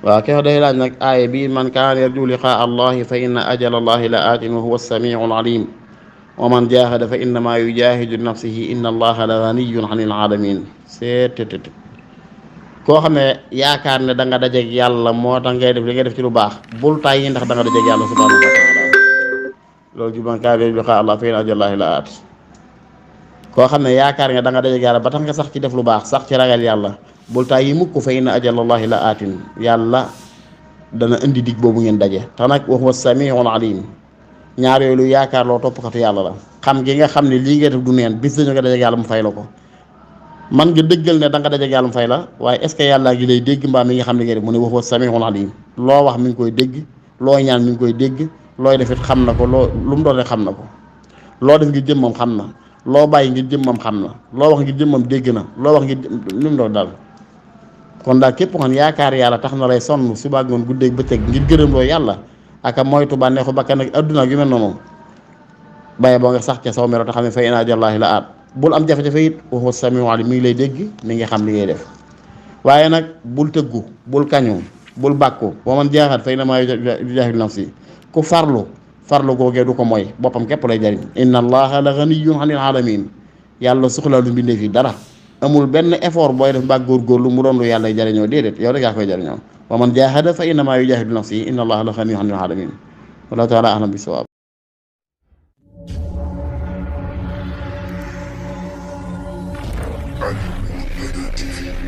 waaw keex day laaj nag aaya bi man kaana yarju liqaa allahi fa inna ajala allahi la aatin wa huwa samiu alim wa man jahada fa innama yujahidu nafsihi inna allaha la ganiyun anil alamin seetttt koo xam ne yaakaar ne da nga dajeeg yàlla moo tax ngay def li ngay def ci lu baax bul tàyyi ndax da nga dajeeg yàlla subhanahu wa taala loolu ci man kaana yarju liqaa allah fa inna ajala allahi la aat koo xam ne yaakaar nga da nga dajeeg yàlla ba tax nga sax ci def lu baax sax ci ragal yàlla bul tàyyi mukk fa inna ajalallahi la aatin yàlla dana indi dig boobu ngeen daje te nag wa huwa samiul alim ñaar yooyu lu yaakaar loo toppkatu yàlla la xam gi nga xam ne lii ngay def du neen bis dañu nga dajeeg yàlla mu fay la ko man nga dëggal ne da nga dajeeg yàlla mu fay la waaye est ce que yàlla gi lay dégg mbaa mi nga xam ne ngay def mu ne wa huwa samiul alim loo wax mi ngi koy dégg loo ñaan mi ngi koy dégg looy defit xam na ko loo lu mu doon xam na ko loo def ngir jëmmam xam na loo bàyyi ngir jëmmam xam na loo wax ngir jëmmam dégg na loo wax ngir lu mu doon daal kon daal képp xam yaakaar yàlla tax na lay sonn suba ak ngoon guddeeg bëccëg ngir gërëm loo yàlla aka moytu bànneexu bakkan ak adduna ak yu mel noonu bàyyi boo nga sax ca saw mero te xam ne fa inna ajallaahi la aat bul am jafe-jafe it wa huwa samiu alim mi ngi lay dégg mi ngi xam li ngay def waaye nag bul tëggu bul kañu bul bàkku wa man jaaxat fa innamaa yujaahidu nafsi ku farlu googee du ko mooy boppam képp lay jariñ inna allaha la ganiyun anil alamin yàlla soxlaa lu mbindee fi dara amul benn effort booy def mbaa góorgóorlu mu doon lu yàlla jariñoo déedéet yow rek yaa koy jariñoo wa man jahada fa innama yujahidu nafsihi inna allaha la ganiyun anil alamin wallahu taala a'lam bis-sawab Ali Media TV.